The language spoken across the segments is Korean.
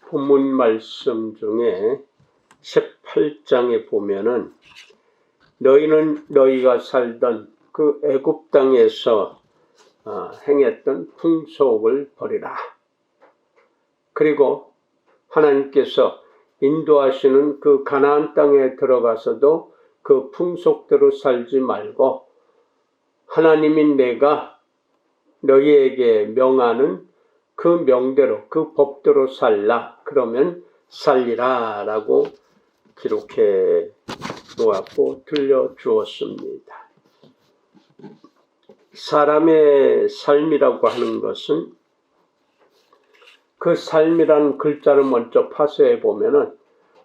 본문 말씀 중에 18장에 보면은 너희는 너희가 살던 그 애굽 땅에서 행했던 풍속을 버리라. 그리고 하나님께서 인도하시는 그 가나안 땅에 들어가서도 그 풍속대로 살지 말고 하나님인 내가 너희에게 명하는 그 명대로 그 법대로 살라. 그러면 살리라 라고 기록해 놓았고 들려주었습니다. 사람의 삶이라고 하는 것은 그 삶이라는 글자를 먼저 파쇄해 보면은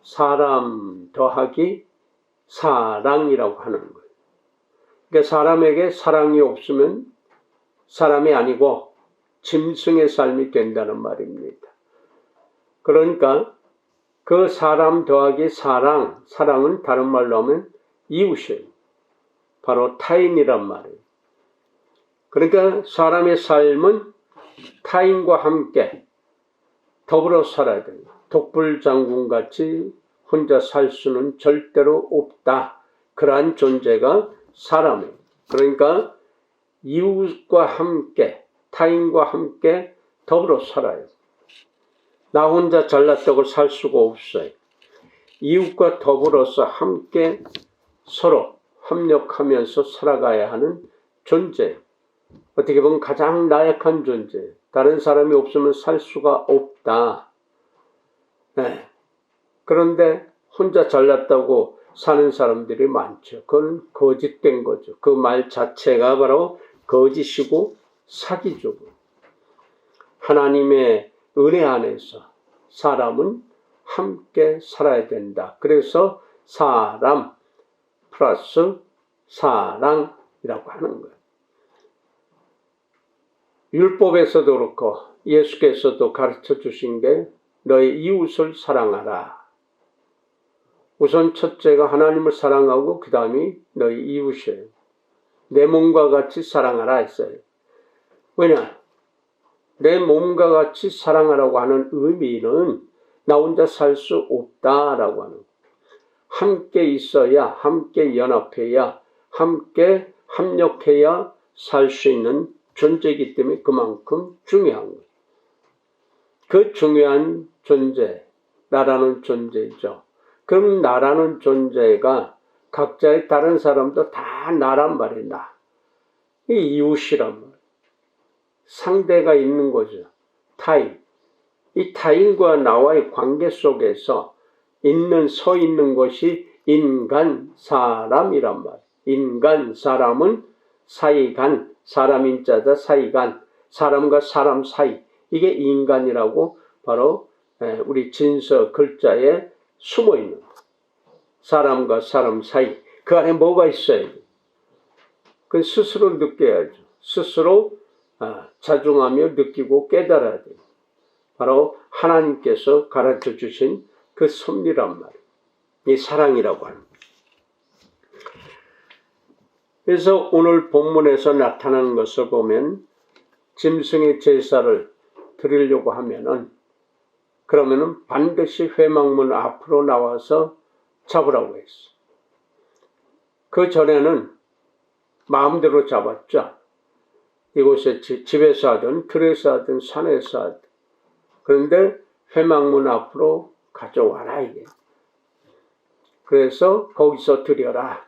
사람 더하기 사랑이라고 하는 거예요. 그러니까 사람에게 사랑이 없으면 사람이 아니고 짐승의 삶이 된다는 말입니다. 그러니까 그 사람 더하기 사랑은 다른 말로 하면 이웃이에요. 바로 타인이란 말이에요. 그러니까 사람의 삶은 타인과 함께 더불어 살아야 됩니다. 독불장군같이 혼자 살 수는 절대로 없다. 그러한 존재가 사람이에요. 그러니까 이웃과 함께, 타인과 함께 더불어 살아요. 나 혼자 잘났다고 살 수가 없어요. 이웃과 더불어서 함께 서로 협력하면서 살아가야 하는 존재. 어떻게 보면 가장 나약한 존재. 다른 사람이 없으면 살 수가 없다. 네. 그런데 혼자 잘났다고 사는 사람들이 많죠. 그건 거짓된 거죠. 그 말 자체가 바로 거짓이고 사기죠. 하나님의 은혜 안에서 사람은 함께 살아야 된다. 그래서 사람 플러스 사랑이라고 하는 거예요. 율법에서도 그렇고 예수께서도 가르쳐 주신 게 너의 이웃을 사랑하라. 우선 첫째가 하나님을 사랑하고 그 다음이 너희 이웃이에요. 내 몸과 같이 사랑하라 했어요. 왜냐? 내 몸과 같이 사랑하라고 하는 의미는 나 혼자 살 수 없다라고 하는 거예요. 함께 있어야, 함께 연합해야, 함께 합력해야 살 수 있는 존재이기 때문에 그만큼 중요한 거예요. 그 중요한 존재, 나라는 존재죠. 그럼 나라는 존재가 각자의 다른 사람도 다 나란 말이야. 나. 이 이웃이란 말이야. 상대가 있는 거죠. 타인. 이 타인과 나와의 관계 속에서 서 있는 것이 인간, 사람이란 말이야. 인간, 사람은 사이간, 사람인 자다 사이간, 사람과 사람 사이. 이게 인간이라고 바로 우리 진서 글자에 숨어 있는 거예요. 사람과 사람 사이. 그 안에 뭐가 있어야 돼요? 그건 스스로 느껴야죠. 스스로 자중하며 느끼고 깨달아야 돼요. 바로 하나님께서 가르쳐 주신 그 섭리란 말이에요. 이 사랑이라고 하는 거예요. 그래서 오늘 본문에서 나타나는 것을 보면 짐승의 제사를 드리려고 하면은 그러면은 반드시 회막문 앞으로 나와서 잡으라고 했어. 그 전에는 마음대로 잡았죠. 이곳에 집에서 하든 들에서 하든 산에서 하든. 그런데 회막문 앞으로 가져와라 이게. 그래서 거기서 드려라.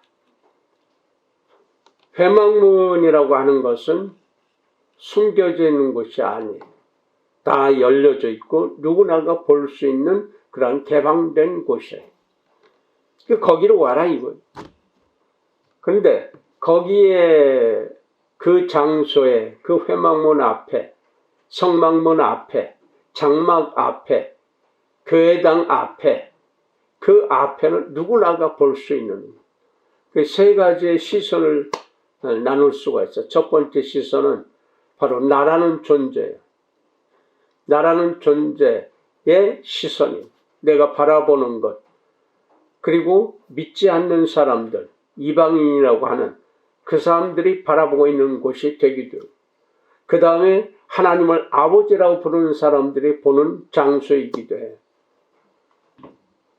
회막문이라고 하는 것은 숨겨져 있는 곳이 아니에요. 다 열려져 있고 누구나가 볼 수 있는 그런 개방된 곳이에요. 거기로 와라 이거예요. 그런데 거기에 그 장소에 그 회막문 앞에 성막문 앞에 장막 앞에 교회당 앞에 그 앞에는 누구나가 볼 수 있는 그 세 가지의 시선을 나눌 수가 있어요. 첫 번째 시선은 바로 나라는 존재예요. 나라는 존재의 시선이 내가 바라보는 것. 그리고 믿지 않는 사람들, 이방인이라고 하는 그 사람들이 바라보고 있는 곳이 되기도. 그 다음에 하나님을 아버지라고 부르는 사람들이 보는 장소이기도 해요.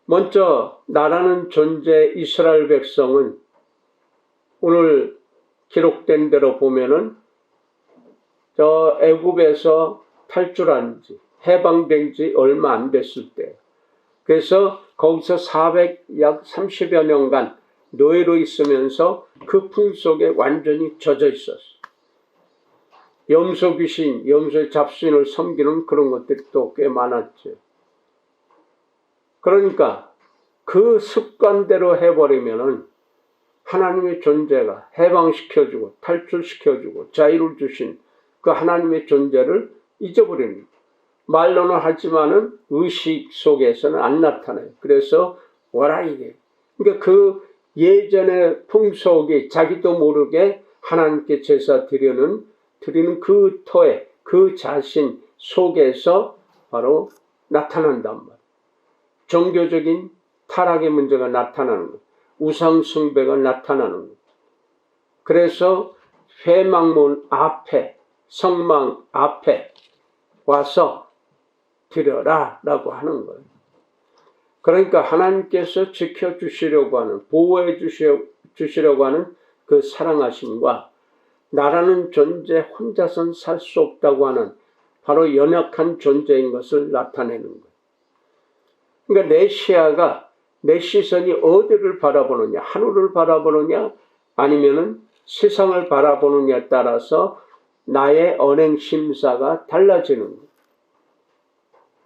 먼저 나라는 존재 이스라엘 백성은 오늘 기록된 대로 보면은 저 애굽에서 탈출한 지 해방된 지 얼마 안 됐을 때, 그래서 거기서 약 30여 년간 노예로 있으면서 그 풍속에 완전히 젖어 있었어. 염소 귀신, 염소의 잡신을 섬기는 그런 것들이 또 꽤 많았죠. 그러니까 그 습관대로 해버리면은 하나님의 존재가 해방시켜주고 탈출시켜주고 자유를 주신 그 하나님의 존재를 잊어버리는 거예요. 말로는 하지만은 의식 속에서는 안 나타나요. 그래서 이게. 그러니까 그 예전의 풍속이 자기도 모르게 하나님께 제사 드리는 그 터에 그 자신 속에서 바로 나타난단 말이에요. 종교적인 타락의 문제가 나타나는 거예요. 우상 숭배가 나타나는 거예요. 그래서 회막문 앞에, 성막 앞에 와서 드려라 라고 하는 거예요. 그러니까 하나님께서 지켜주시려고 하는, 보호해 주시려고 하는 그 사랑하심과 나라는 존재 혼자선 살 수 없다고 하는 바로 연약한 존재인 것을 나타내는 거예요. 그러니까 내 시야가, 내 시선이 어디를 바라보느냐, 하늘을 바라보느냐 아니면은 세상을 바라보느냐에 따라서 나의 언행 심사가 달라지는 거예요.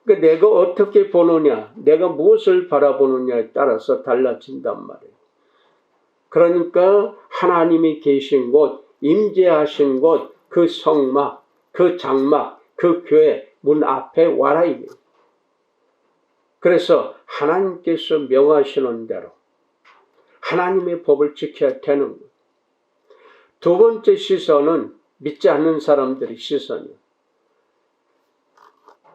그러니까 내가 어떻게 보느냐, 내가 무엇을 바라보느냐에 따라서 달라진단 말이에요. 그러니까 하나님이 계신 곳, 임재하신 곳, 그 성막, 그 장막, 그 교회 문 앞에 와라 이게. 그래서 하나님께서 명하시는 대로 하나님의 법을 지켜야 되는 거예요. 두 번째 시선은 믿지 않는 사람들의 시선이에요.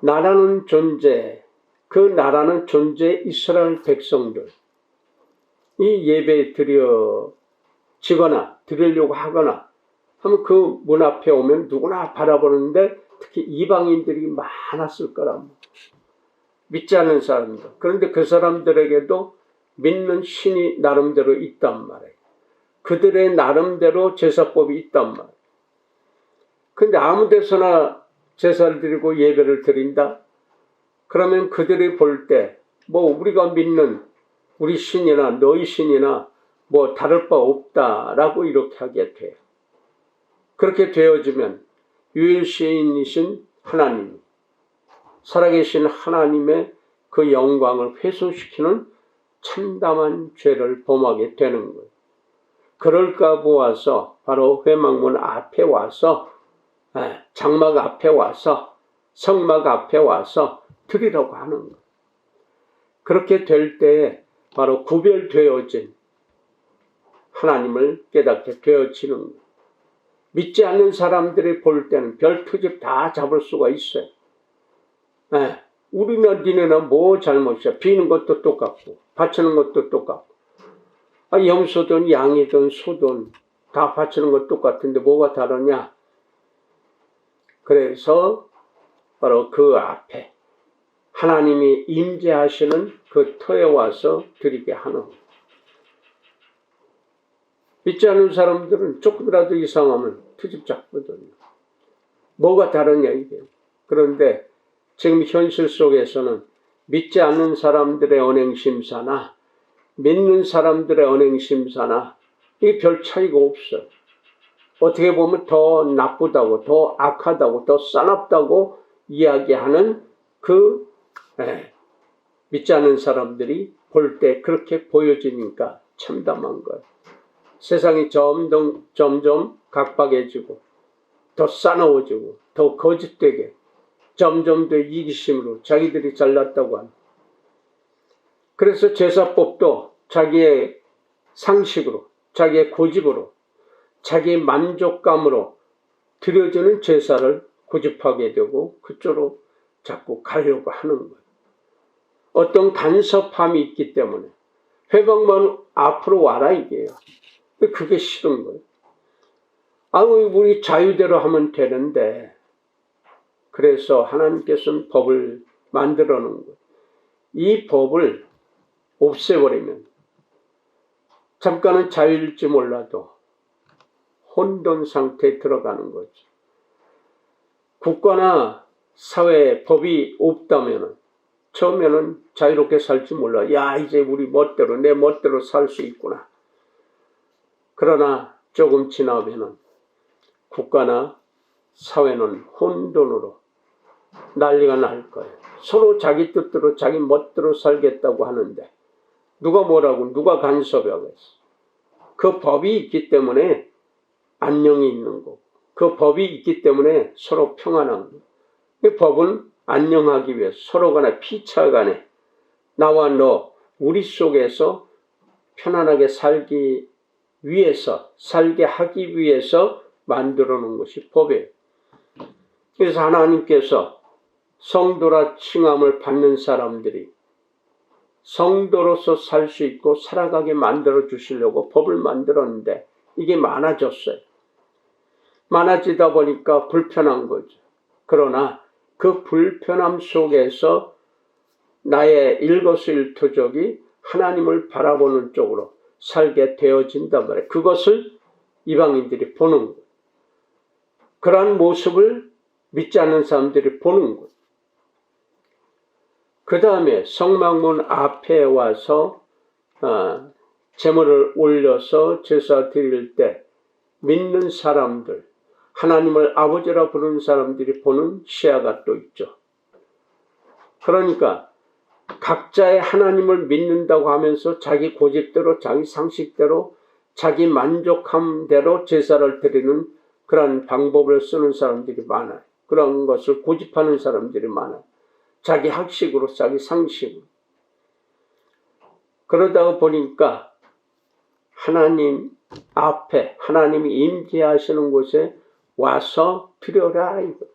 나라는 존재, 그 나라는 존재 이스라엘 백성들, 이 예배 드리려고 하거나 하면 그 문 앞에 오면 누구나 바라보는데 특히 이방인들이 많았을 거랍니다. 믿지 않는 사람들. 그런데 그 사람들에게도 믿는 신이 나름대로 있단 말이에요. 그들의 나름대로 제사법이 있단 말이에요. 그런데 아무 데서나 제사를 드리고 예배를 드린다? 그러면 그들이 볼 때 우리가 믿는 우리 신이나 너희 신이나 다를 바 없다라고 이렇게 하게 돼요. 그렇게 되어지면 유일신이신 하나님, 살아계신 하나님의 그 영광을 훼손시키는 참담한 죄를 범하게 되는 거예요. 그럴까 보아서 바로 회막문 앞에 와서, 장막 앞에 와서, 성막 앞에 와서 드리라고 하는 거예요. 그렇게 될 때에 바로 구별되어진 하나님을 깨닫게 되어지는 거예요. 믿지 않는 사람들이 볼 때는 별 트집 다 잡을 수가 있어요. 우리나 니네나 뭐 잘못이야. 비는 것도 똑같고 바치는 것도 똑같고 염소든 양이든 소든 다 바치는 것 똑같은데 뭐가 다르냐. 그래서 바로 그 앞에 하나님이 임재하시는 그 터에 와서 드리게 하는 거예요. 믿지 않는 사람들은 조금이라도 이상하면 트집 잡거든요. 뭐가 다르냐 이게. 그런데 지금 현실 속에서는 믿지 않는 사람들의 언행심사나 믿는 사람들의 언행심사나 이게 별 차이가 없어요. 어떻게 보면 더 나쁘다고, 더 악하다고, 더 싸납다고 이야기하는 믿지 않는 사람들이 볼 때 그렇게 보여지니까 참담한 거예요. 세상이 점점 각박해지고 더 싸나워지고 더 거짓되게 점점 더 이기심으로 자기들이 잘났다고 하는. 그래서 제사법도 자기의 상식으로, 자기의 고집으로, 자기의 만족감으로 드려지는 제사를 고집하게 되고 그쪽으로 자꾸 가려고 하는 거예요. 어떤 간섭함이 있기 때문에 회방문 앞으로 와라 이게요. 그게 싫은 거예요. 우리 자유대로 하면 되는데. 그래서 하나님께서는 법을 만들어 놓은 거예요. 이 법을 없애버리면 잠깐은 자유일지 몰라도 혼돈 상태에 들어가는 거죠. 국가나 사회에 법이 없다면 처음에는 자유롭게 살지 몰라. 야, 이제 우리 멋대로 내 멋대로 살 수 있구나. 그러나 조금 지나면은 국가나 사회는 혼돈으로 난리가 날 거예요. 서로 자기 뜻대로 자기 멋대로 살겠다고 하는데 누가 뭐라고 누가 간섭하겠어. 그 법이 있기 때문에 안녕이 있는 거고 그 법이 있기 때문에 서로 평안한 거예요. 그 법은 안녕하기 위해서 서로 간에 피차 간에 나와 너 우리 속에서 편안하게 살기 위해서 살게 하기 위해서 만들어 놓은 것이 법이에요. 그래서 하나님께서 성도라 칭함을 받는 사람들이 성도로서 살 수 있고 살아가게 만들어 주시려고 법을 만들었는데 이게 많아졌어요. 많아지다 보니까 불편한 거죠. 그러나 그 불편함 속에서 나의 일거수일투족이 하나님을 바라보는 쪽으로 살게 되어진단 말이에요. 그것을 이방인들이 보는 거예요. 그러한 모습을 믿지 않는 사람들이 보는 거예요. 그 다음에 성막문 앞에 와서 제물을 올려서 제사 드릴 때 믿는 사람들, 하나님을 아버지라 부르는 사람들이 보는 시야가 또 있죠. 그러니까 각자의 하나님을 믿는다고 하면서 자기 고집대로 자기 상식대로 자기 만족함대로 제사를 드리는 그런 방법을 쓰는 사람들이 많아요. 그런 것을 고집하는 사람들이 많아요. 자기 학식으로 자기 상식으로. 그러다 보니까 하나님 앞에 하나님이 임재하시는 곳에 와서 드려라 이거.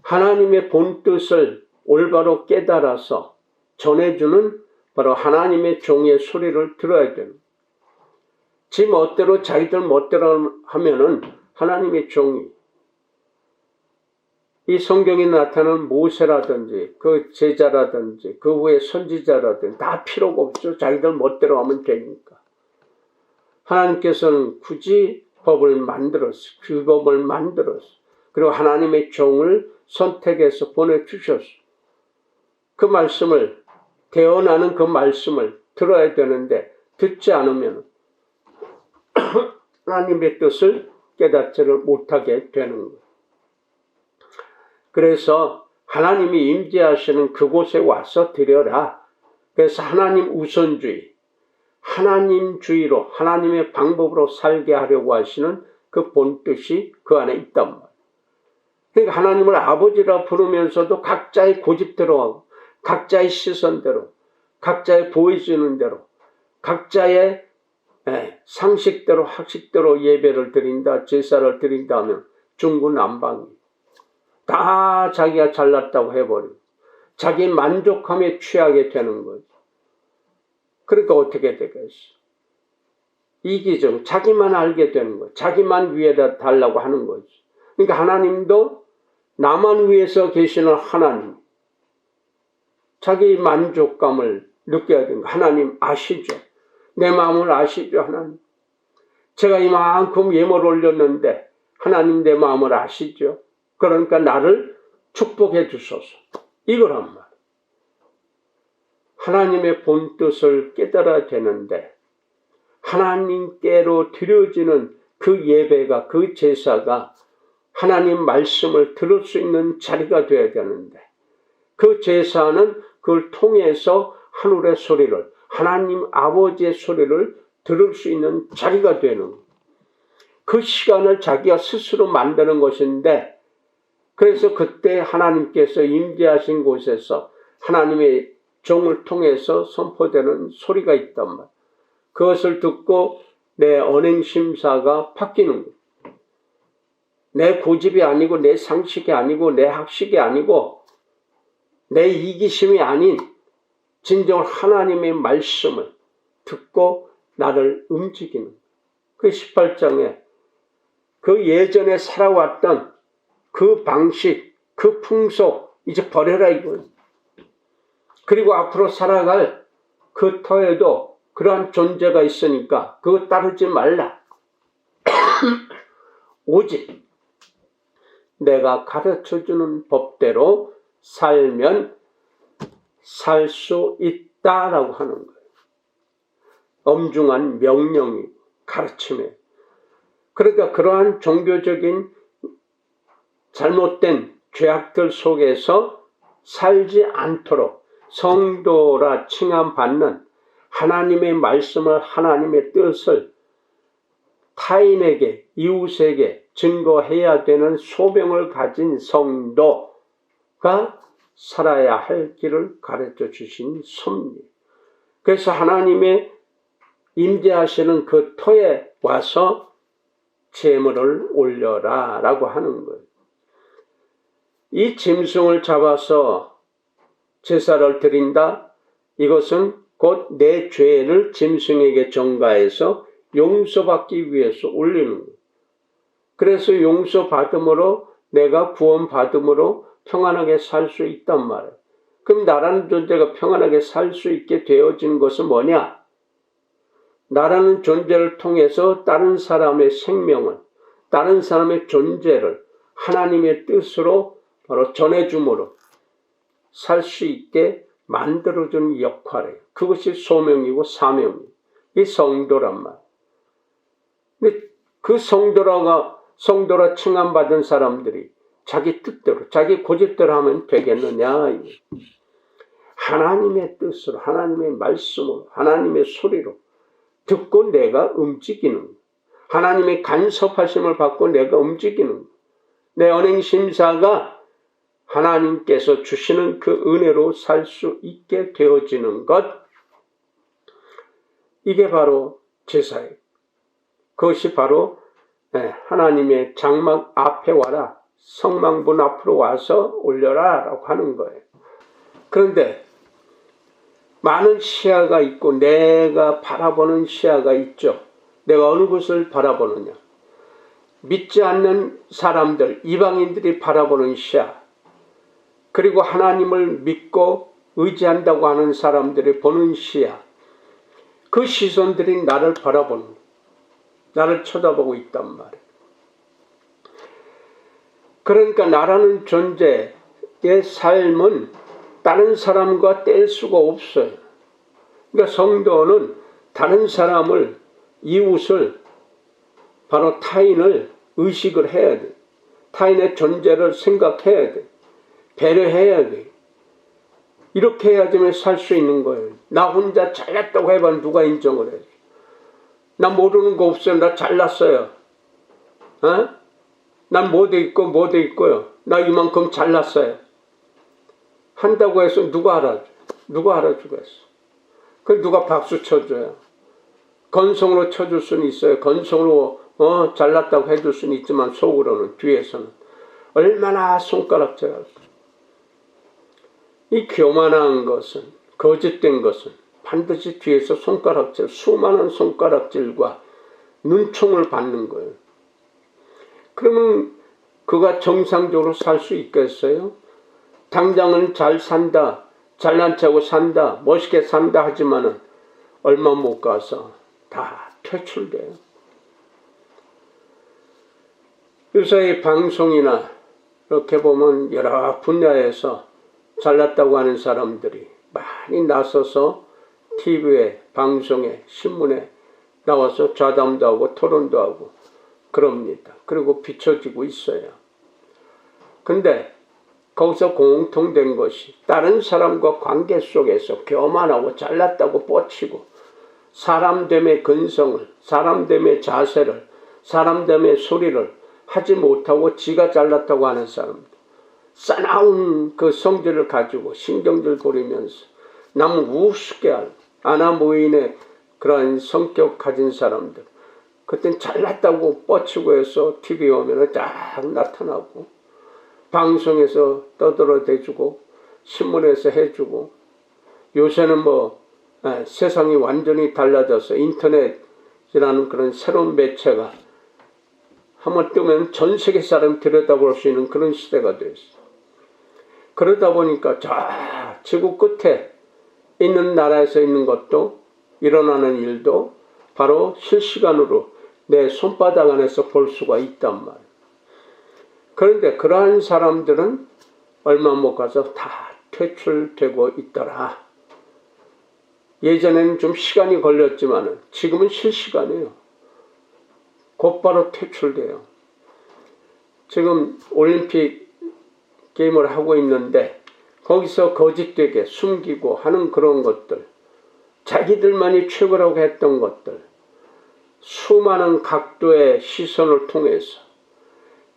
하나님의 본뜻을 올바로 깨달아서 전해주는 바로 하나님의 종의 소리를 들어야 되는. 지 멋대로 자기들 멋대로 하면은 하나님의 종이 이 성경에 나타나는 모세라든지 그 제자라든지 그 후에 선지자라든지 다 필요가 없죠. 자기들 멋대로 하면 되니까. 하나님께서는 굳이 법을 만들었어. 그 법을 만들었어. 그리고 하나님의 종을 선택해서 보내주셨어. 그 말씀을 대언하는 그 말씀을 들어야 되는데 듣지 않으면 하나님의 뜻을 깨닫지를 못하게 되는 거예요. 그래서 하나님이 임재하시는 그곳에 와서 드려라. 그래서 하나님 우선주의, 하나님주의로 하나님의 방법으로 살게 하려고 하시는 그 본뜻이 그 안에 있단 말이에요. 그러니까 하나님을 아버지라 부르면서도 각자의 고집대로 하고 각자의 시선대로 각자의 보여주는 대로 각자의 상식대로 학식대로 예배를 드린다 제사를 드린다 하면 중구난방이 다 자기가 잘났다고 해버리고 자기 만족함에 취하게 되는 거죠. 그러니까 어떻게 되겠어? 이기적 자기만 알게 되는 거죠. 자기만 위에다 달라고 하는 거죠. 그러니까 하나님도 나만 위해서 계시는 하나님 자기 만족감을 느껴야 되는 거. 하나님 아시죠? 내 마음을 아시죠? 하나님. 제가 이만큼 예물을 올렸는데 하나님 내 마음을 아시죠? 그러니까 나를 축복해 주소서. 이거란 말. 하나님의 본뜻을 깨달아야 되는데 하나님께로 드려지는 그 예배가 그 제사가 하나님 말씀을 들을 수 있는 자리가 되어야 되는데 그 제사는 그걸 통해서 하늘의 소리를 하나님 아버지의 소리를 들을 수 있는 자리가 되는 그 시간을 자기가 스스로 만드는 것인데 그래서 그때 하나님께서 임재하신 곳에서 하나님의 종을 통해서 선포되는 소리가 있단 말이에요. 그것을 듣고 내 언행심사가 바뀌는 거예요. 내 고집이 아니고 내 상식이 아니고 내 학식이 아니고 내 이기심이 아닌 진정 하나님의 말씀을 듣고 나를 움직이는 그 18장에 그 예전에 살아왔던 그 방식, 그 풍속 이제 버려라 이거예요. 그리고 앞으로 살아갈 그 터에도 그러한 존재가 있으니까 그거 따르지 말라. 오직 내가 가르쳐주는 법대로 살면 살 수 있다라고 하는 거예요. 엄중한 명령이 가르침에. 그러니까 그러한 종교적인 잘못된 죄악들 속에서 살지 않도록 성도라 칭함받는 하나님의 말씀을, 하나님의 뜻을 타인에게, 이웃에게 증거해야 되는 소명을 가진 성도가 살아야 할 길을 가르쳐 주신 섭리. 그래서 하나님의 임재하시는 그 터에 와서 제물을 올려라 라고 하는 거예요. 이 짐승을 잡아서 제사를 드린다. 이것은 곧 내 죄를 짐승에게 전가해서 용서받기 위해서 올리는 거예요. 그래서 용서받음으로 내가 구원받음으로 평안하게 살 수 있단 말이에요. 그럼 나라는 존재가 평안하게 살 수 있게 되어진 것은 뭐냐? 나라는 존재를 통해서 다른 사람의 생명을, 다른 사람의 존재를 하나님의 뜻으로 바로 전해줌으로 살 수 있게 만들어주는 역할이에요. 그것이 소명이고 사명이에요. 이 성도란 말. 근데 그 성도라 칭함받은 사람들이 자기 뜻대로, 자기 고집대로 하면 되겠느냐. 하나님의 뜻으로, 하나님의 말씀으로, 하나님의 소리로 듣고 내가 움직이는, 하나님의 간섭하심을 받고 내가 움직이는, 내 언행심사가 하나님께서 주시는 그 은혜로 살 수 있게 되어지는 것, 이게 바로 제사예요. 그것이 바로 하나님의 장막 앞에 와라, 성망문 앞으로 와서 올려라 라고 하는 거예요. 그런데 많은 시야가 있고 내가 바라보는 시야가 있죠. 내가 어느 곳을 바라보느냐. 믿지 않는 사람들, 이방인들이 바라보는 시야, 그리고 하나님을 믿고 의지한다고 하는 사람들이 보는 시야, 그 시선들이 나를 바라보는, 나를 쳐다보고 있단 말이에요. 그러니까 나라는 존재의 삶은 다른 사람과 뗄 수가 없어요. 그러니까 성도는 다른 사람을, 이웃을, 바로 타인을 의식을 해야 돼. 타인의 존재를 생각해야 돼. 배려해야 돼. 이렇게 해야지만 살 수 있는 거예요. 나 혼자 잘났다고 해봐 누가 인정을 해. 나 모르는 거 없어요. 나 잘났어요. 난 뭐 돼 있고 뭐 돼 있고요. 나 이만큼 잘났어요. 한다고 해서 누가 알아줘? 누가 알아주겠어? 그 누가 박수 쳐줘요? 건성으로 쳐줄 수는 있어요. 건성으로 잘났다고 해줄 수는 있지만 속으로는, 뒤에서는 얼마나 손가락질할까. 이 교만한 것은, 거짓된 것은 반드시 뒤에서 손가락질, 수많은 손가락질과 눈총을 받는 거예요. 그러면 그가 정상적으로 살 수 있겠어요? 당장은 잘 산다, 잘난 척하고 산다, 멋있게 산다 하지만은 얼마 못 가서 다 퇴출돼요. 요새 방송이나 이렇게 보면 여러 분야에서 잘났다고 하는 사람들이 많이 나서서 TV에, 방송에, 신문에 나와서 좌담도 하고 토론도 하고 그럽니다. 그리고 비춰지고 있어요. 근데 거기서 공통된 것이 다른 사람과 관계 속에서 교만하고 잘났다고 뻗치고 사람됨의 근성을, 사람됨의 자세를, 사람됨의 소리를 하지 못하고 지가 잘났다고 하는 사람들, 싸나운 그 성질을 가지고 신경질 부리면서 남 우습게 할 아나무인의 그런 성격 가진 사람들, 그땐 잘났다고 뻗치고 해서 TV에 오면 딱 나타나고 방송에서 떠들어대주고 신문에서 해주고, 요새는 세상이 완전히 달라져서 인터넷이라는 그런 새로운 매체가 한번 뜨면 전 세계 사람 들여다볼 수 있는 그런 시대가 됐어. 그러다 보니까 저 지구 끝에 있는 나라에서 있는 것도 일어나는 일도 바로 실시간으로 내 손바닥 안에서 볼 수가 있단 말이에요. 그런데 그러한 사람들은 얼마 못 가서 다 퇴출되고 있더라. 예전에는 좀 시간이 걸렸지만 지금은 실시간이에요. 곧바로 퇴출돼요. 지금 올림픽 게임을 하고 있는데 거기서 거짓되게 숨기고 하는 그런 것들, 자기들만이 최고라고 했던 것들, 수많은 각도의 시선을 통해서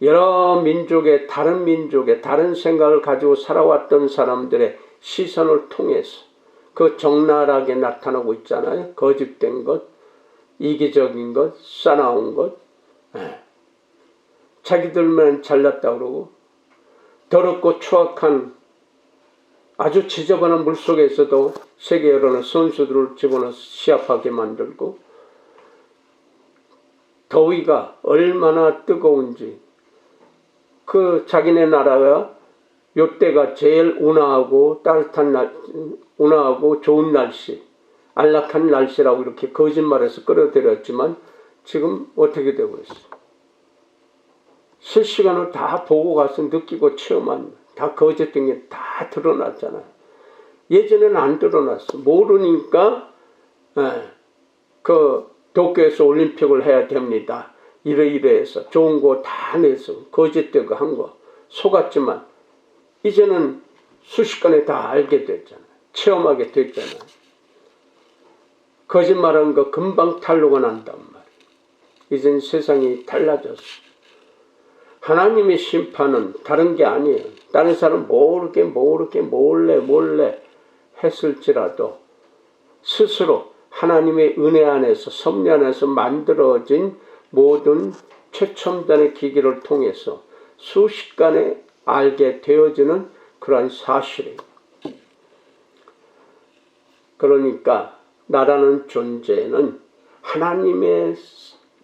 여러 민족의 다른 생각을 가지고 살아왔던 사람들의 시선을 통해서 그 적나라하게 나타나고 있잖아요. 거짓된 것, 이기적인 것, 싸나운 것. 자기들만 잘났다 그러고 더럽고 추악한 아주 지저분한 물속에서도 세계 여러 선수들을 집어넣어서 시합하게 만들고 더위가 얼마나 뜨거운지 그 자기네 나라가 요때가 제일 온화하고 따뜻한 온화하고 좋은 날씨, 안락한 날씨라고 이렇게 거짓말해서 끌어들였지만 지금 어떻게 되고 있어요? 실시간으로 다 보고 가서 느끼고 체험한 다 거짓된 게 다 드러났잖아요. 예전에는 안 드러났어. 모르니까 그 도쿄에서 올림픽을 해야 됩니다. 이래해서 좋은 거 다 내서 거짓되고 한 거 속았지만 이제는 순식간에 다 알게 됐잖아요. 체험하게 됐잖아요. 거짓말한 거 금방 탄로가 난단 말이에요. 이젠 세상이 달라졌어. 하나님의 심판은 다른 게 아니에요. 다른 사람 모르게 몰래 했을지라도 스스로 하나님의 은혜 안에서 섭리 안에서 만들어진 모든 최첨단의 기기를 통해서 수십간에 알게 되어지는 그러한 사실이에요. 그러니까 나라는 존재는 하나님의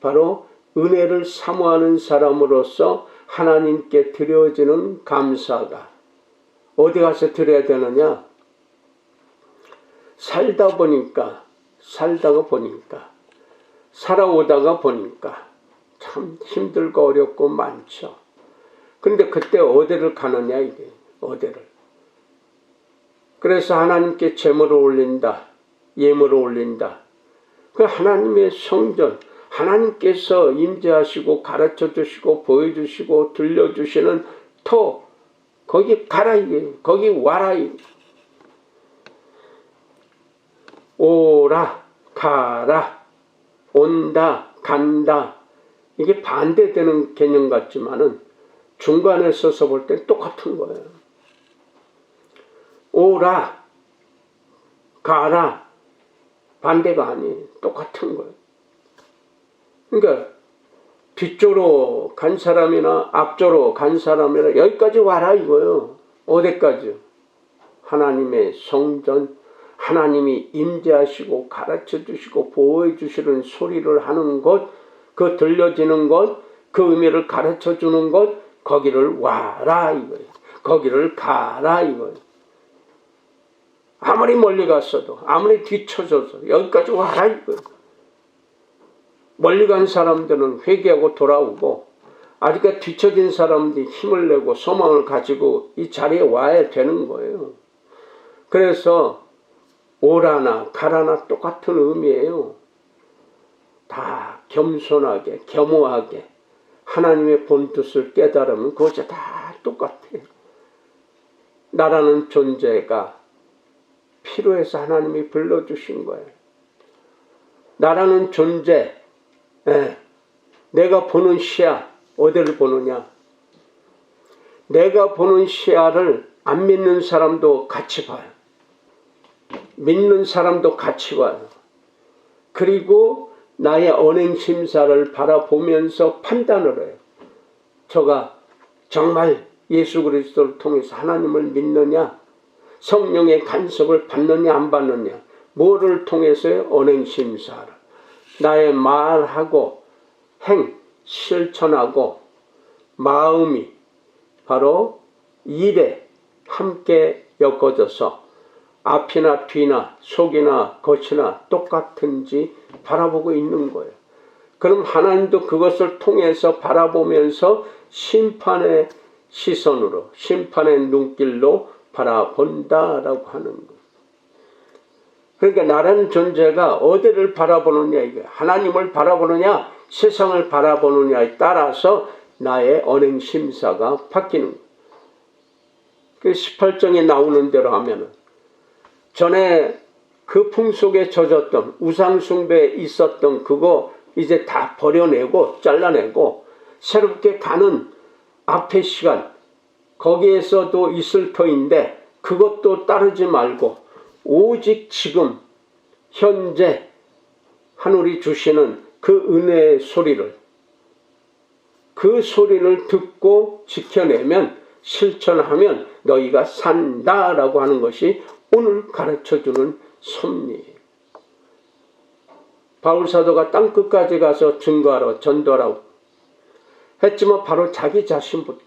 바로 은혜를 사모하는 사람으로서 하나님께 드려지는 감사가 어디 가서 드려야 되느냐? 살다가 보니까 살아오다가 보니까 참 힘들고 어렵고 많죠. 그런데 그때 어디를 가느냐 이게 어디를. 그래서 하나님께 제물을 올린다. 예물을 올린다. 그 하나님의 성전 하나님께서 임재하시고 가르쳐 주시고 보여주시고 들려주시는 터 거기 가라 이게 거기 와라 이게. 오라 가라 온다 간다 이게 반대되는 개념 같지만은 중간에 서서 볼 때 똑같은 거예요. 오라 가라 반대가 아니에요. 똑같은 거예요. 그러니까 뒤쪽으로 간 사람이나 앞쪽으로 간 사람이나 여기까지 와라 이거예요. 어디까지요? 하나님의 성전 하나님이 임재하시고 가르쳐 주시고 보호해 주시는 소리를 하는 것, 그 들려지는 것, 그 의미를 가르쳐 주는 것, 거기를 와라 이거예요. 거기를 가라 이거예요. 아무리 멀리 갔어도 아무리 뒤쳐져서 여기까지 와라 이거예요. 멀리 간 사람들은 회개하고 돌아오고 아직까지 뒤처진 사람들이 힘을 내고 소망을 가지고 이 자리에 와야 되는 거예요. 그래서 오라나 가라나 똑같은 의미예요. 다 겸손하게 겸허하게 하나님의 본뜻을 깨달으면 그것이 다 똑같아요. 나라는 존재가 필요해서 하나님이 불러주신 거예요. 나라는 존재 내가 보는 시야 어디를 보느냐. 내가 보는 시야를 안 믿는 사람도 같이 봐요. 믿는 사람도 같이 봐요. 그리고 나의 언행심사를 바라보면서 판단을 해요. 저가 정말 예수 그리스도를 통해서 하나님을 믿느냐, 성령의 간섭을 받느냐 안 받느냐, 뭐를 통해서요? 언행심사를. 나의 말하고 실천하고 마음이 바로 일에 함께 엮어져서 앞이나 뒤나 속이나 겉이나 똑같은지 바라보고 있는 거예요. 그럼 하나님도 그것을 통해서 바라보면서 심판의 시선으로, 심판의 눈길로 바라본다라고 하는 거예요. 그러니까 나라는 존재가 어디를 바라보느냐, 이게 하나님을 바라보느냐, 세상을 바라보느냐에 따라서 나의 언행 심사가 바뀌는 거예요. 그 18장에 나오는 대로 하면은 전에 그 풍속에 젖었던 우상 숭배에 있었던 그거 이제 다 버려내고 잘라내고 새롭게 가는 앞의 시간, 거기에서도 있을 터인데 그것도 따르지 말고 오직 지금 현재 하늘이 주시는 그 은혜의 소리를, 그 소리를 듣고 지켜내면, 실천하면 너희가 산다라고 하는 것이 오늘 가르쳐주는 섭리예요. 바울사도가 땅끝까지 가서 증거하러 전도하라고 했지만 바로 자기 자신부터,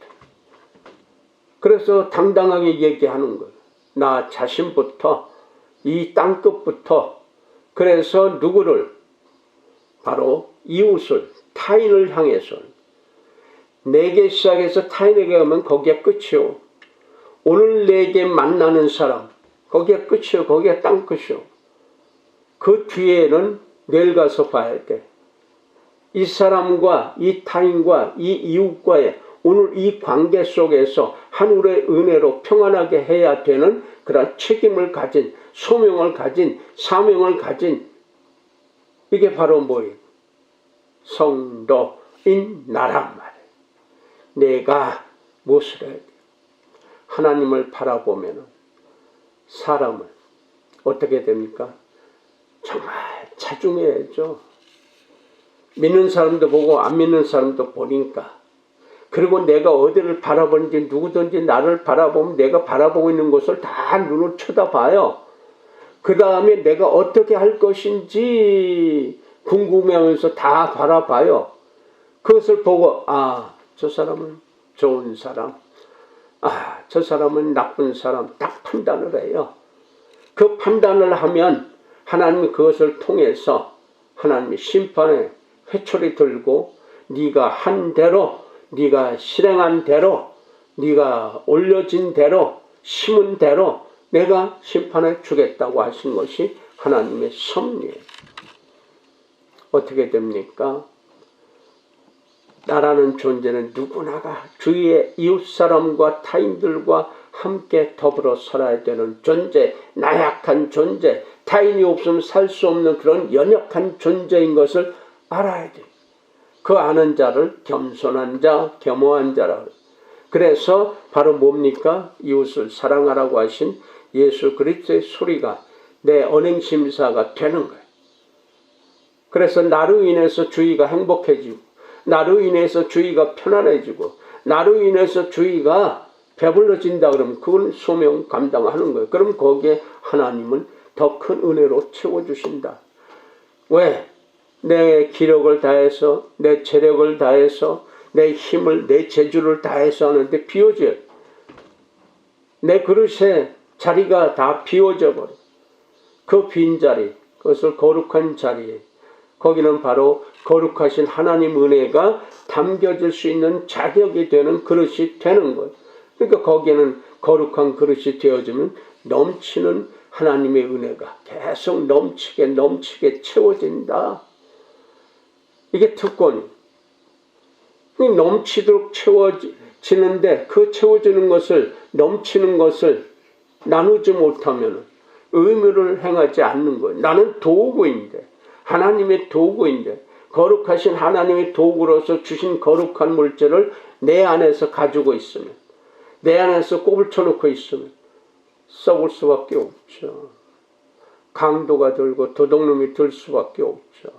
그래서 당당하게 얘기하는 거예요. 나 자신부터, 이 땅끝부터. 그래서 누구를? 바로 이웃을, 타인을 향해서. 내게 시작해서 타인에게 가면 거기에 끝이요. 오늘 내게 만나는 사람, 거기에 끝이요. 거기에 땅끝이요. 그 뒤에는 내일 가서 봐야 돼. 이 사람과 이 타인과 이 이웃과의 오늘 이 관계 속에서 하늘의 은혜로 평안하게 해야 되는 그런 책임을 가진, 소명을 가진, 사명을 가진, 이게 바로 뭐예요? 성도인 나란 말이에요. 내가 무엇을 해야 돼요? 하나님을 바라보면 사람을 어떻게 됩니까? 정말 자중해야죠. 믿는 사람도 보고 안 믿는 사람도 보니까. 그리고 내가 어디를 바라보는지, 누구든지 나를 바라보면 내가 바라보고 있는 곳을 다 눈을 쳐다봐요. 그 다음에 내가 어떻게 할 것인지 궁금해하면서 다 바라봐요. 그것을 보고 저 사람은 좋은 사람, 저 사람은 나쁜 사람, 딱 판단을 해요. 그 판단을 하면 하나님이 그것을 통해서 하나님이 심판의 회초리 들고 네가 한 대로, 네가 실행한 대로, 네가 올려진 대로, 심은 대로 내가 심판해 주겠다고 하신 것이 하나님의 섭리예요. 어떻게 됩니까? 나라는 존재는 누구나가 주위의 이웃사람과 타인들과 함께 더불어 살아야 되는 존재, 나약한 존재, 타인이 없으면 살 수 없는 그런 연약한 존재인 것을 알아야 돼요. 그 아는 자를 겸손한 자, 겸허한 자라. 그래서 바로 뭡니까? 이웃을 사랑하라고 하신 예수 그리스도의 소리가 내 언행심사가 되는 거예요. 그래서 나로 인해서 주위가 행복해지고, 나로 인해서 주위가 편안해지고, 나로 인해서 주위가 배불러진다 그러면 그건 소명 감당하는 거예요. 그럼 거기에 하나님은 더 큰 은혜로 채워주신다. 왜? 내 기력을 다해서, 내 체력을 다해서, 내 힘을, 내 재주를 다해서 하는데 비워져요. 내 그릇에 자리가 다 비워져 버려. 그 빈자리, 그것을 거룩한 자리에, 거기는 바로 거룩하신 하나님 은혜가 담겨질 수 있는 자격이 되는 그릇이 되는 거예요. 그러니까 거기에는 거룩한 그릇이 되어지면 넘치는 하나님의 은혜가 계속 넘치게 채워진다. 이게 특권이. 넘치도록 채워지는데 그 채워지는 것을, 넘치는 것을 나누지 못하면 의무를 행하지 않는 거예요. 나는 도구인데, 하나님의 도구인데, 거룩하신 하나님의 도구로서 주신 거룩한 물질을 내 안에서 가지고 있으면, 내 안에서 꼽을 쳐놓고 있으면 썩을 수밖에 없죠. 강도가 들고 도둑놈이 들 수밖에 없죠.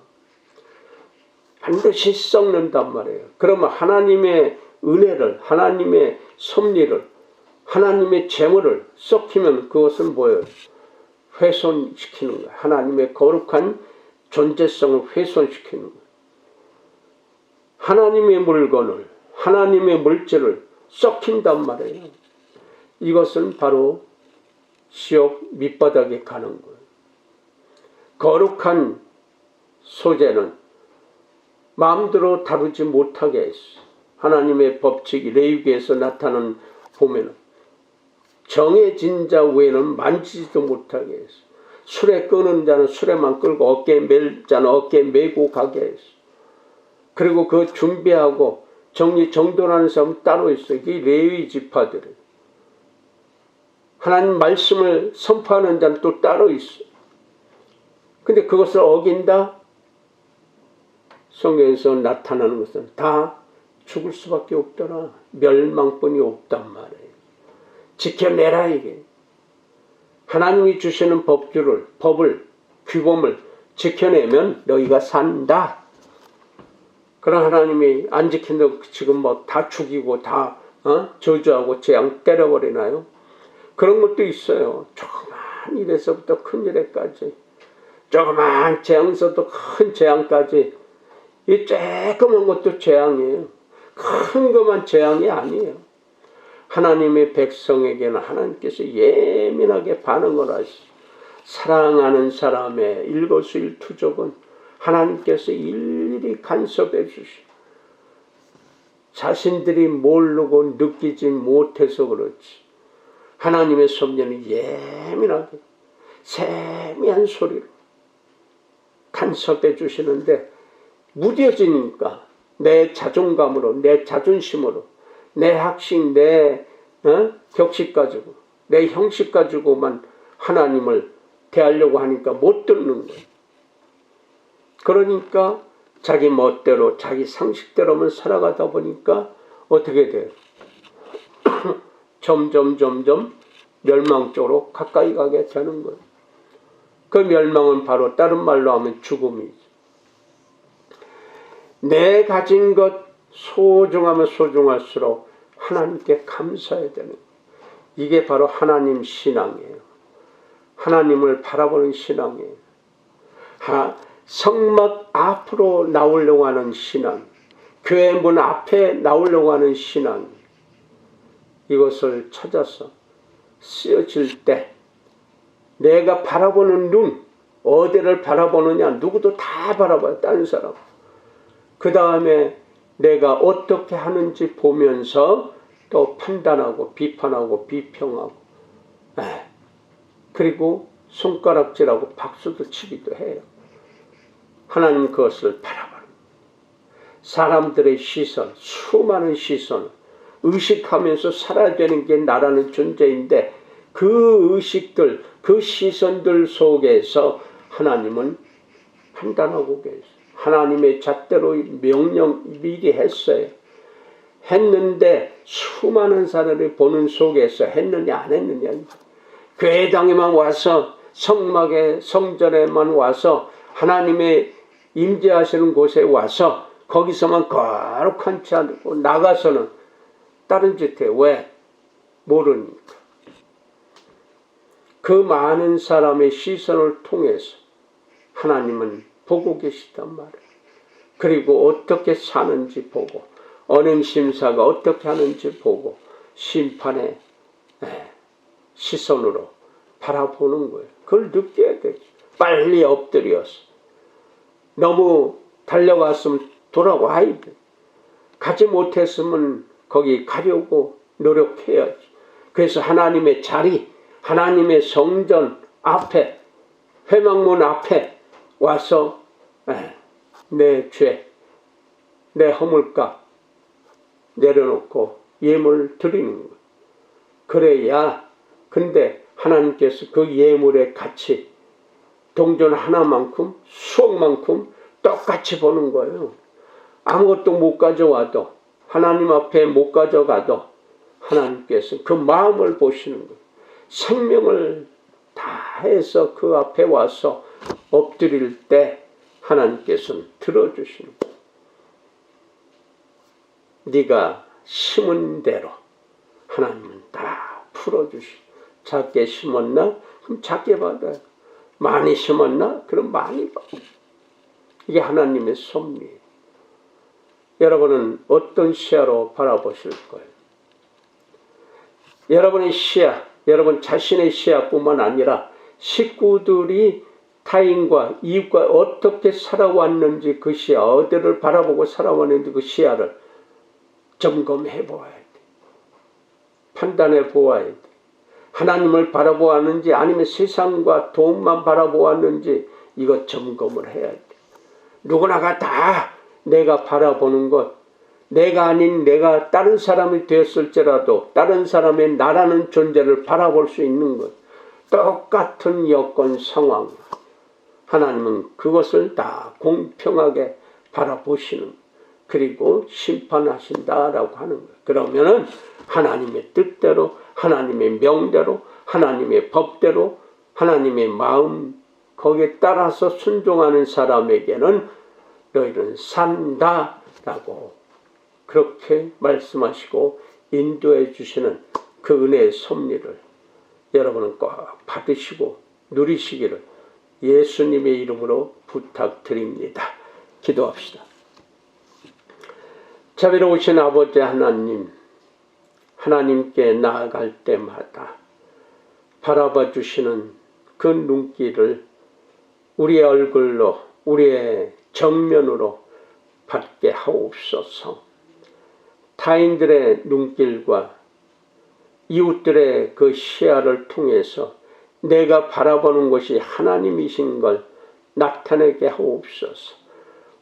반드시 썩는단 말이에요. 그러면 하나님의 은혜를, 하나님의 섭리를, 하나님의 재물을 썩히면 그것은 뭐예요? 훼손시키는 거예요. 하나님의 거룩한 존재성을 훼손시키는 거예요. 하나님의 물건을, 하나님의 물질을 썩힌단 말이에요. 이것은 바로 지옥 밑바닥에 가는 거예요. 거룩한 소재는 마음대로 다루지 못하게 했어요. 하나님의 법칙이 레위기에서 나타나는 보면은 정해진 자 외에는 만지지도 못하게 했어요. 술에 끄는 자는 술에만 끌고 어깨에 맬 자는 어깨에 메고 가게 했어요. 그리고 그 준비하고 정돈하는 사람은 따로 있어요. 이게 레위 지파들이에요. 하나님 말씀을 선포하는 자는 또 따로 있어요. 근데 그것을 어긴다? 성경에서 나타나는 것은 다 죽을 수밖에 없더라. 멸망뿐이 없단 말이에요. 지켜내라 이게. 하나님이 주시는 법을, 규범을 지켜내면 너희가 산다. 그러나 하나님이 안 지킨다고 지금 뭐 다 죽이고 다 저주하고 재앙 때려버리나요? 그런 것도 있어요. 조그만 일에서부터 큰 일에까지, 조그만 재앙에서부터 큰 재앙까지, 이 조그만 것도 재앙이에요. 큰 것만 재앙이 아니에요. 하나님의 백성에게는 하나님께서 예민하게 반응을 하시죠. 사랑하는 사람의 일거수일투족은 하나님께서 일일이 간섭해 주시고, 자신들이 모르고 느끼지 못해서 그렇지 하나님의 섭리는 예민하게 세미한 소리로 간섭해 주시는데, 무뎌지니까 내 자존감으로, 내 자존심으로, 내 학식, 내 격식 가지고, 내 형식 가지고만 하나님을 대하려고 하니까 못 듣는 거예요. 그러니까 자기 멋대로, 자기 상식대로만 살아가다 보니까 어떻게 돼요? 점점 멸망 쪽으로 가까이 가게 되는 거예요. 그 멸망은 바로 다른 말로 하면 죽음이죠. 내 가진 것 소중하면 소중할수록 하나님께 감사해야 되는 거예요. 이게 바로 하나님 신앙이에요. 하나님을 바라보는 신앙이에요. 성막 앞으로 나오려고 하는 신앙, 교회 문 앞에 나오려고 하는 신앙, 이것을 찾아서 쓰여질 때 내가 바라보는 눈, 어디를 바라보느냐, 누구도 다 바라봐요. 다른 사람. 그 다음에 내가 어떻게 하는지 보면서 또 판단하고 비판하고 비평하고, 그리고 손가락질하고 박수도 치기도 해요. 하나님 그것을 바라봐요. 사람들의 시선, 수많은 시선을 의식하면서 살아야 되는 게 나라는 존재인데, 그 의식들, 그 시선들 속에서 하나님은 판단하고 계세요. 하나님의 잣대로 명령 미리 했어요. 했는데 수많은 사람들이 보는 속에서 했느냐 안 했느냐, 교회당에만 와서, 성막에 성전에만 와서, 하나님의 임재하시는 곳에 와서 거기서만 거룩한 치 않고 나가서는 다른 짓 해요. 왜? 모르니까. 그 많은 사람의 시선을 통해서 하나님은 보고 계시단 말이에요. 그리고 어떻게 사는지 보고, 언행심사가 어떻게 하는지 보고, 심판의 시선으로 바라보는 거예요. 그걸 느껴야 되죠. 빨리 엎드려서. 너무 달려갔으면 돌아와야 돼. 가지 못했으면 거기 가려고 노력해야지. 그래서 하나님의 자리, 하나님의 성전 앞에, 회막문 앞에 와서 내 죄, 내 허물값 내려놓고 예물을 드리는 거예요. 그래야, 근데 하나님께서 그 예물의 가치, 동전 하나만큼, 수억만큼 똑같이 보는 거예요. 아무것도 못 가져와도, 하나님 앞에 못 가져가도 하나님께서 그 마음을 보시는 거예요. 생명을 다해서 그 앞에 와서 엎드릴 때 하나님께서는 들어주시는 거예요. 네가 심은 대로 하나님은 다 풀어주시고, 작게 심었나? 그럼 작게 받아요. 많이 심었나? 그럼 많이 받아요. 이게 하나님의 섭리예요. 여러분은 어떤 시야로 바라보실 거예요? 여러분의 시야, 여러분 자신의 시야뿐만 아니라 식구들이 타인과 이웃과 어떻게 살아왔는지 그 시야, 어디를 바라보고 살아왔는지 그 시야를 점검해 보아야 돼. 판단해 보아야 돼. 하나님을 바라보았는지 아니면 세상과 돈만 바라보았는지 이거 점검을 해야 돼. 누구나가 다 내가 바라보는 것, 내가 아닌 내가 다른 사람이 되었을지라도 다른 사람의 나라는 존재를 바라볼 수 있는 것, 똑같은 여건 상황, 하나님은 그것을 다 공평하게 바라보시는, 그리고 심판하신다라고 하는 거예요. 그러면은 하나님의 뜻대로, 하나님의 명대로, 하나님의 법대로, 하나님의 마음, 거기에 따라서 순종하는 사람에게는 너희는 산다라고 그렇게 말씀하시고 인도해 주시는 그 은혜의 섭리를 여러분은 꼭 받으시고 누리시기를 예수님의 이름으로 부탁드립니다. 기도합시다. 자비로우신 아버지 하나님, 하나님께 나아갈 때마다 바라봐 주시는 그 눈길을 우리의 얼굴로, 우리의 정면으로 받게 하옵소서. 타인들의 눈길과 이웃들의 그 시야를 통해서 내가 바라보는 것이 하나님이신 걸 나타내게 하옵소서.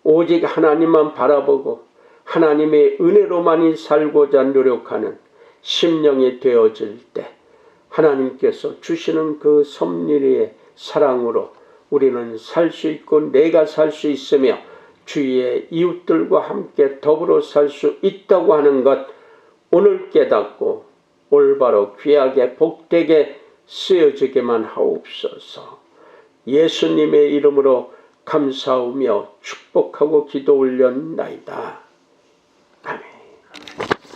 오직 하나님만 바라보고 하나님의 은혜로만이 살고자 노력하는 심령이 되어질 때 하나님께서 주시는 그 섭리의 사랑으로 우리는 살 수 있고 내가 살 수 있으며 주위의 이웃들과 함께 더불어 살 수 있다고 하는 것 오늘 깨닫고 올바로 귀하게 복되게 쓰여지게만 하옵소서. 예수님의 이름으로 감사하며 축복하고 기도 올렸나이다.